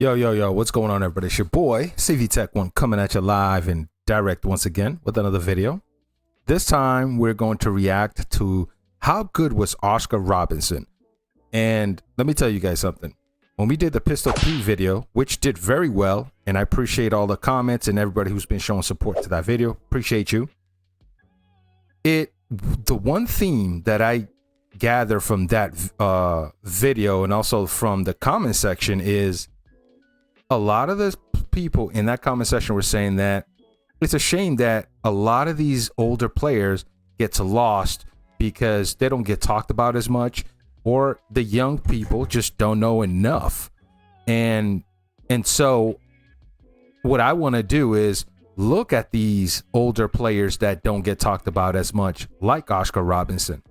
Yo, what's going on, everybody? It's your boy, CV Tech One, coming at you live and direct once again with another video. This time, we're going to react to how good was Oscar Robertson. And let me tell you guys something. When we did the Pistol Pete video, which did very well, and I appreciate all the comments and everybody who's been showing support to that video. Appreciate you. The one theme that I gather from that video and also from the comment section is a lot of the people in that comment section were saying that it's a shame that a lot of these older players get lost because they don't get talked about as much, or the young people just don't know enough. And so what I want to do is look at these older players that don't get talked about as much, like Oscar Robertson.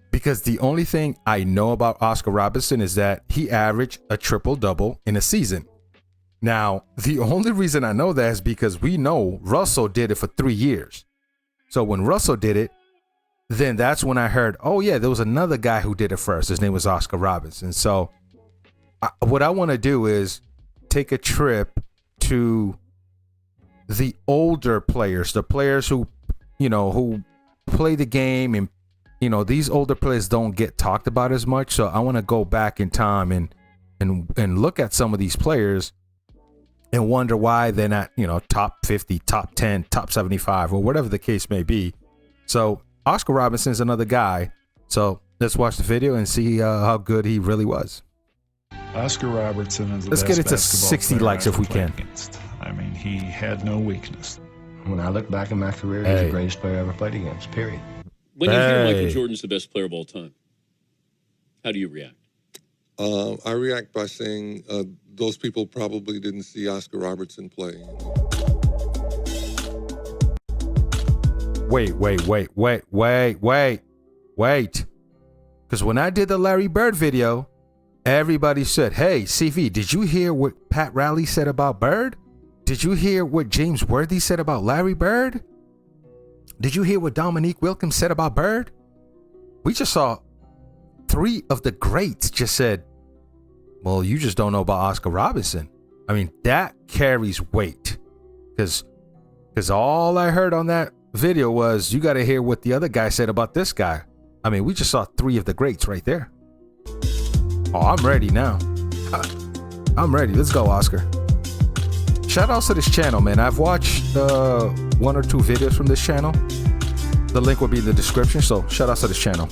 Because the only thing I know about Oscar Robertson is that he averaged a triple-double in a season. Now, the only reason I know that is because we know Russell did it for 3 years. So when Russell did it, then that's when I heard, oh yeah, there was another guy who did it first. His name was Oscar Robertson. So what I want to do is take a trip to the older players, the players who play the game, and these older players don't get talked about as much. So I want to go back in time and look at some of these players and wonder why they're not, top 50, top 10, top 75, or whatever the case may be. So Oscar Robertson is another guy. So let's watch the video and see how good he really was. Oscar Robertson is the Let's best get it to basketball 60 player likes I if we ever played can. against. I mean, he had no weakness. When I look back in my career, he's the greatest player I ever played against, period. When you hear Michael Jordan's the best player of all time, how do you react? I react by saying those people probably didn't see Oscar Robertson play. Wait. Because when I did the Larry Bird video, everybody said, hey, CV, did you hear what Pat Riley said about Bird? Did you hear what James Worthy said about Larry Bird? Did you hear what Dominique Wilkins said about Bird? We just saw 3 of the greats just said, well, you just don't know about Oscar Robertson. I mean, that carries weight. Because all I heard on that video was, you got to hear what the other guy said about this guy. I mean, we just saw 3 of the greats right there. Oh, I'm ready now. I'm ready. Let's go, Oscar. Shout outs to this channel, man. I've watched 1 or 2 videos from this channel. The link will be in the description, so shout outs to this channel.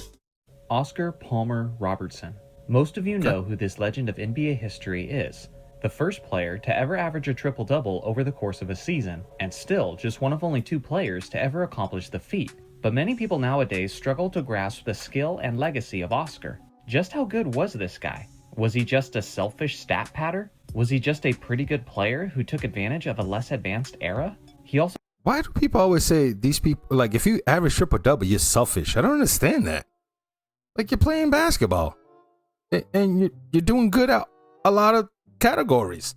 Oscar Palmer Robertson. Most of you know who this legend of NBA history is. The first player to ever average a triple-double over the course of a season, and still just one of only 2 players to ever accomplish the feat. But many people nowadays struggle to grasp the skill and legacy of Oscar. Just how good was this guy? Was he just a selfish stat patter? Was he just a pretty good player who took advantage of a less advanced era? He also... Why do people always say these people, like, if you average triple-double, you're selfish? I don't understand that. Like, you're playing basketball. And you're doing good at a lot of categories.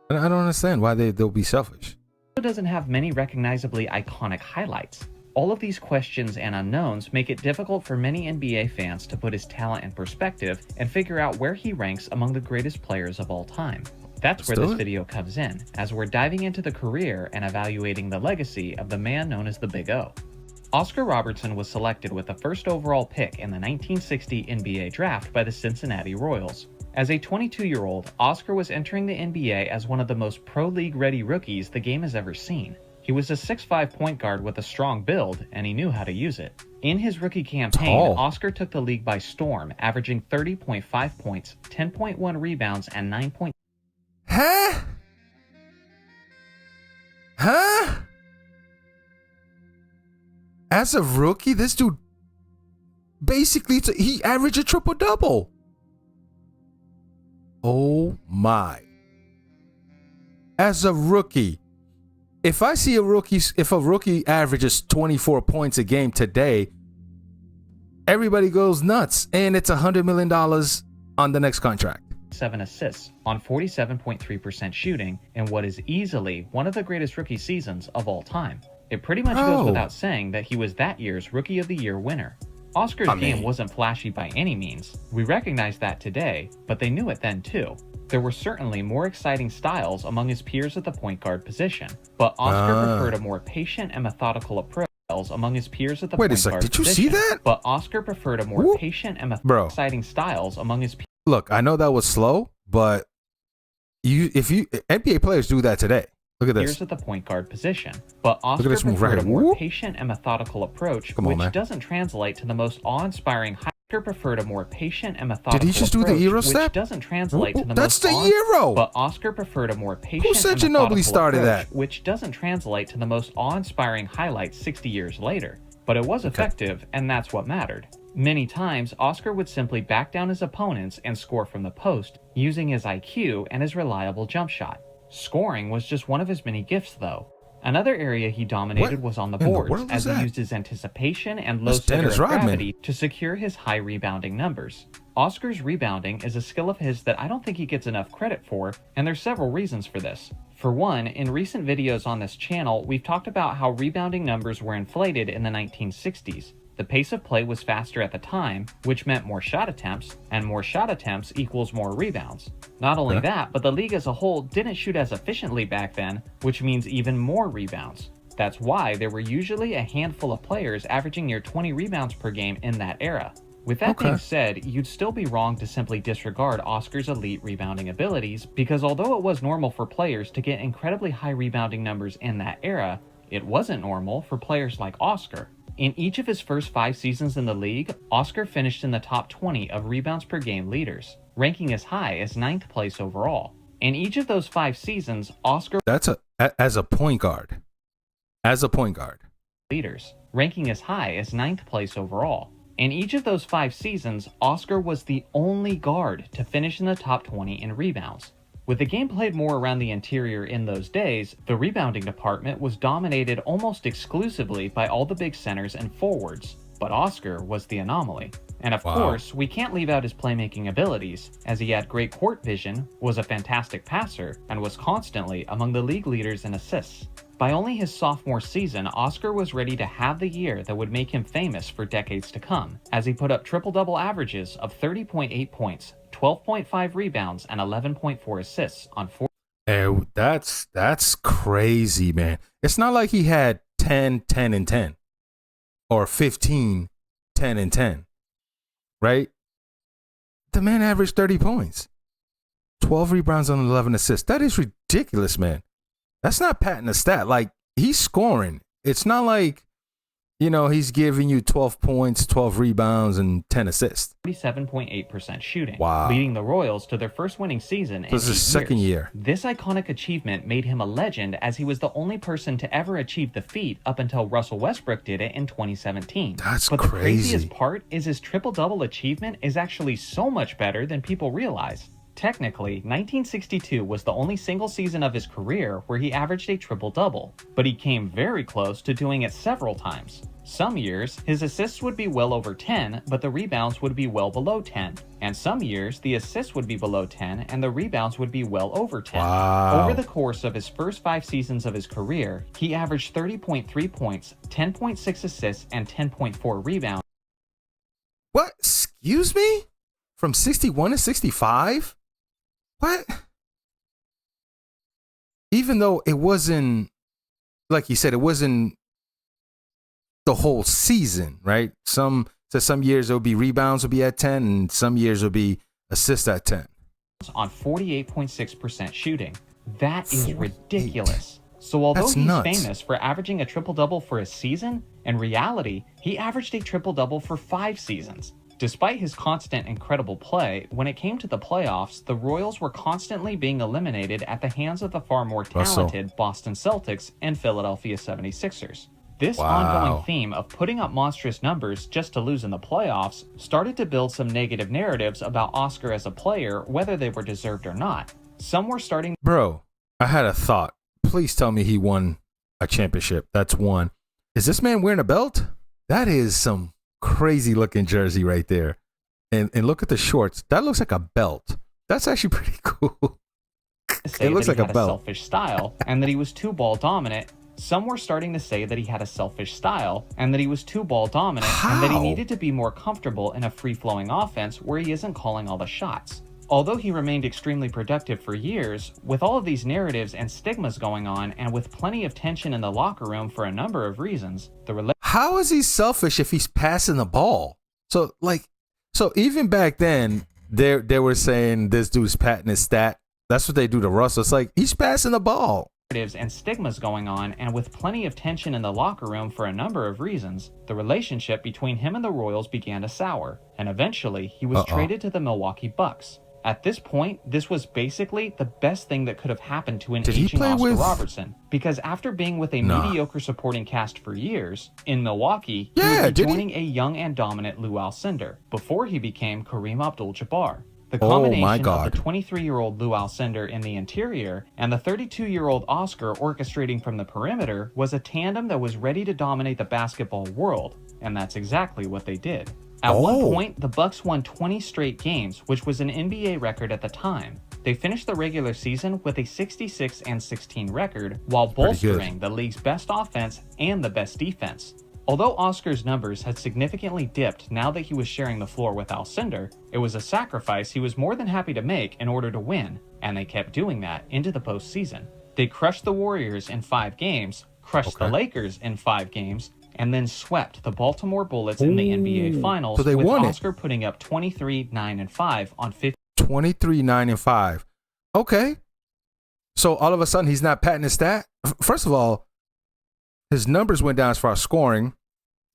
And I don't understand why they'll be selfish. doesn't have many recognizably iconic highlights. All of these questions and unknowns make it difficult for many NBA fans to put his talent in perspective and figure out where he ranks among the greatest players of all time. That's where this video comes in, as we're diving into the career and evaluating the legacy of the man known as the Big O. Oscar Robertson was selected with the first overall pick in the 1960 NBA draft by the Cincinnati Royals. As a 22-year-old, Oscar was entering the NBA as one of the most pro-league ready rookies the game has ever seen. He was a 6'5" point guard with a strong build, and he knew how to use it. In his rookie campaign, Oscar took the league by storm, averaging 30.5 points, 10.1 rebounds, and 9. Huh? As a rookie, this dude basically he averaged a triple-double. Oh my. As a rookie, if I see if a rookie averages 24 points a game today, everybody goes nuts, and it's $100 million on the next contract. 7 assists on 47.3% shooting in what is easily one of the greatest rookie seasons of all time. It pretty much goes without saying that he was that year's Rookie of the Year winner. Oscar's game wasn't flashy by any means. We recognize that today, but they knew it then too. There were certainly more exciting styles among his peers at the point guard position, but Oscar preferred a more patient and methodical approach among his peers at the point guard position. Did you see that? But Oscar preferred a more patient and exciting styles among his peers. Look, I know that was slow, but NBA players do that today. Look at this. Peers at the point guard position, but Oscar preferred a more patient and methodical approach, which doesn't translate to the most awe-inspiring. Oscar preferred a more patient and methodical Did he just do the Euro step? Which doesn't translate to the That's the Euro. But Oscar preferred a more patient Who said and methodical Ginobili started approach, that? which doesn't translate to the most awe-inspiring highlights 60 years later. But it was effective, and that's what mattered. Many times, Oscar would simply back down his opponents and score from the post, using his IQ and his reliable jump shot. Scoring was just one of his many gifts, though. Another area he dominated was on the boards, as he used his anticipation and low center of gravity to secure his high rebounding numbers. Oscar's rebounding is a skill of his that I don't think he gets enough credit for, and there's several reasons for this. For one, in recent videos on this channel, we've talked about how rebounding numbers were inflated in the 1960s. The pace of play was faster at the time, which meant more shot attempts, and more shot attempts equals more rebounds. Not only that, but the league as a whole didn't shoot as efficiently back then, which means even more rebounds. That's why there were usually a handful of players averaging near 20 rebounds per game in that era. With that being said, you'd still be wrong to simply disregard Oscar's elite rebounding abilities, because although it was normal for players to get incredibly high rebounding numbers in that era, it wasn't normal for players like Oscar. In each of his first 5 seasons in the league, Oscar finished in the top 20 of rebounds per game leaders, ranking as high as 9th place overall. In each of those 5 seasons, Oscar as a point guard. As a point guard. Leaders, ranking as high as 9th place overall. In each of those 5 seasons, Oscar was the only guard to finish in the top 20 in rebounds. With the game played more around the interior in those days, the rebounding department was dominated almost exclusively by all the big centers and forwards, but Oscar was the anomaly. And of course, we can't leave out his playmaking abilities, as he had great court vision, was a fantastic passer, and was constantly among the league leaders in assists. By only his sophomore season, Oscar was ready to have the year that would make him famous for decades to come, as he put up triple-double averages of 30.8 points, 12.5 rebounds, and 11.4 assists on 4. Hey, that's crazy, man. It's not like he had 10, 10, and 10, or 15, 10, and 10, right? The man averaged 30 points, 12 rebounds, and 11 assists. That is ridiculous, man. That's not patting a stat. Like, he's scoring. It's not like, you know, he's giving you 12 points, 12 rebounds, and 10 assists. 47.8% shooting, wow, leading the Royals to their first winning season in 8 years. This is his second year. This iconic achievement made him a legend, as he was the only person to ever achieve the feat up until Russell Westbrook did it in 2017. That's but crazy. The craziest part is his triple-double achievement is actually so much better than people realize. Technically, 1962 was the only single season of his career where he averaged a triple-double, but he came very close to doing it several times. Some years, his assists would be well over 10, but the rebounds would be well below 10. And some years, the assists would be below 10, and the rebounds would be well over 10. Wow. Over the course of his first 5 seasons of his career, he averaged 30.3 points, 10.6 assists, and 10.4 rebounds. What? Excuse me? From 61 to 65? What? Even though it wasn't, like you said, it wasn't the whole season, right? Some years it'll be rebounds will be at 10, and some years it'll be assists at 10. On 48.6% shooting. That is ridiculous. So although he's famous for averaging a triple-double for a season, in reality, he averaged a triple-double for 5 seasons. Despite his constant incredible play, when it came to the playoffs, the Royals were constantly being eliminated at the hands of the far more talented Boston Celtics and Philadelphia 76ers. This ongoing theme of putting up monstrous numbers just to lose in the playoffs started to build some negative narratives about Oscar as a player, whether they were deserved or not. Some were starting... Bro, I had a thought. Please tell me he won a championship. That's one. Is this man wearing a belt? That is some crazy looking jersey right there. And look at the shorts. That looks like a belt. That's actually pretty cool. It looks like a belt. A selfish style and that he was too ball dominant. Some were starting to say that he had a selfish style and that he was too ball dominant and that he needed to be more comfortable in a free-flowing offense where he isn't calling all the shots. Although he remained extremely productive for years, with all of these narratives and stigmas going on, and with plenty of tension in the locker room for a number of reasons, how is he selfish if he's passing the ball? So even back then, they were saying this dude's patting his stat. That's what they do to Russell. It's like, he's passing the ball. And stigmas going on, and with plenty of tension in the locker room for a number of reasons, the relationship between him and the Royals began to sour, and eventually he was traded to the Milwaukee Bucks. At this point, this was basically the best thing that could have happened to an aging Oscar Robertson, because after being with a mediocre supporting cast for years, in Milwaukee, he would be joining a young and dominant Lou Alcindor, before he became Kareem Abdul-Jabbar. The combination of the 23-year-old Lou Alcindor in the interior and the 32-year-old Oscar orchestrating from the perimeter was a tandem that was ready to dominate the basketball world, and that's exactly what they did. At one point, the Bucks won 20 straight games, which was an NBA record at the time. They finished the regular season with a 66-16 record, while bolstering the league's best offense and the best defense. Although Oscar's numbers had significantly dipped now that he was sharing the floor with Alcindor, it was a sacrifice he was more than happy to make in order to win, and they kept doing that into the postseason. They crushed the Warriors in 5 games, crushed the Lakers in 5 games, and then swept the Baltimore Bullets in the NBA Finals, with Oscar putting up 23-9-5 on 50. 23-9-5. Okay. So all of a sudden he's not patting his stat? First of all, his numbers went down as far as scoring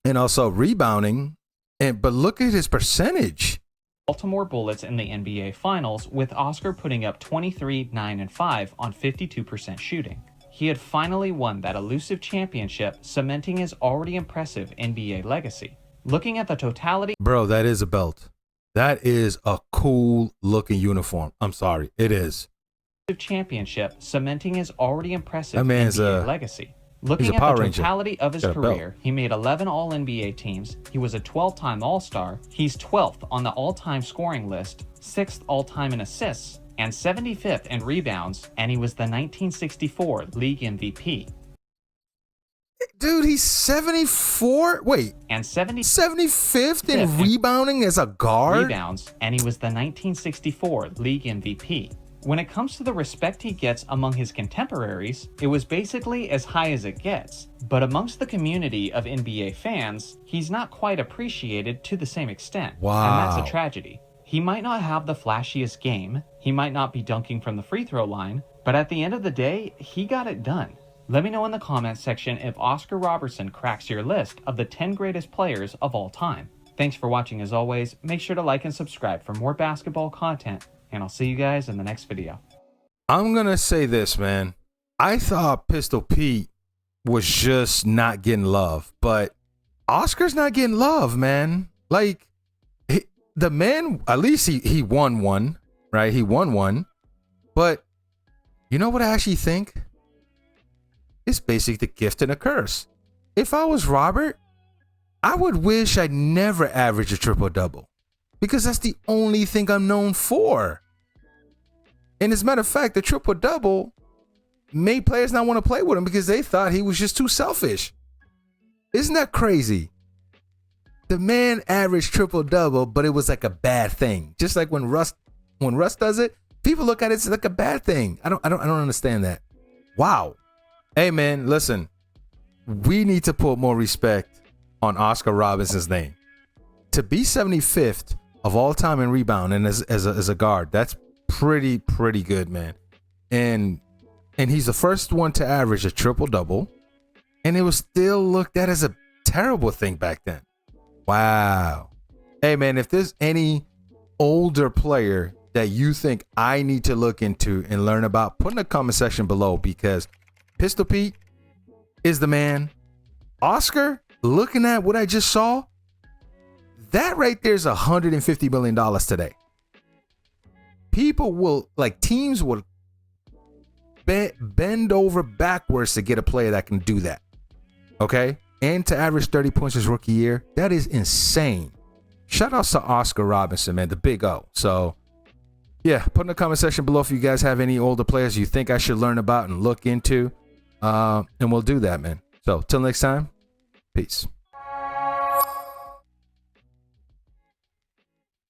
and also rebounding, but look at his percentage. Baltimore Bullets in the NBA Finals, with Oscar putting up 23-9-5 on 52% shooting. He had finally won that elusive championship, cementing his already impressive NBA legacy. Looking at the totality... Bro, that is a belt. That is a cool looking uniform. I'm sorry, it is. Championship, cementing his already impressive NBA legacy. Looking at the totality of his career, he made 11 All-NBA teams, he was a 12-time All-Star, he's 12th on the all-time scoring list, 6th all-time in assists, and 75th in rebounds, and he was the 1964 League MVP. Dude, he's 74? Wait. And 75th in rebounding as a guard? Rebounds, and he was the 1964 League MVP. When it comes to the respect he gets among his contemporaries, it was basically as high as it gets. But amongst the community of NBA fans, he's not quite appreciated to the same extent. Wow. And that's a tragedy. He might not have the flashiest game, he might not be dunking from the free throw line, but at the end of the day, he got it done. Let me know in the comments section if Oscar Robertson cracks your list of the 10 greatest players of all time. Thanks for watching as always, make sure to like and subscribe for more basketball content, and I'll see you guys in the next video. I'm going to say this, man. I thought Pistol Pete was just not getting love, but Oscar's not getting love, man. Like, the man, at least he won one, right? He won one. But you know what I actually think? It's basically the gift and a curse. If I was Robert, I would wish I'd never averaged a triple-double, because that's the only thing I'm known for. And as a matter of fact, the triple-double made players not want to play with him because they thought he was just too selfish. Isn't that crazy? The man averaged triple-double, but it was like a bad thing. Just like when Russ does it, people look at it as like a bad thing. I don't understand that. Wow. Hey man, listen. We need to put more respect on Oscar Robertson's name. To be 75th of all time in rebound and as a guard, that's pretty good, man. And he's the first one to average a triple-double, and it was still looked at as a terrible thing back then. Wow. Hey man, if there's any older player that you think I need to look into and learn about, put in the comment section below, because Pistol Pete is the man. Oscar, looking at what I just saw, that right there's $150 million today. People will, like, teams will bend over backwards to get a player that can do that. Okay? And to average 30 points his rookie year, that is insane. Shout out to Oscar Robertson, man, the big O. So, yeah, put in the comment section below if you guys have any older players you think I should learn about and look into. And we'll do that, man. So, till next time, peace.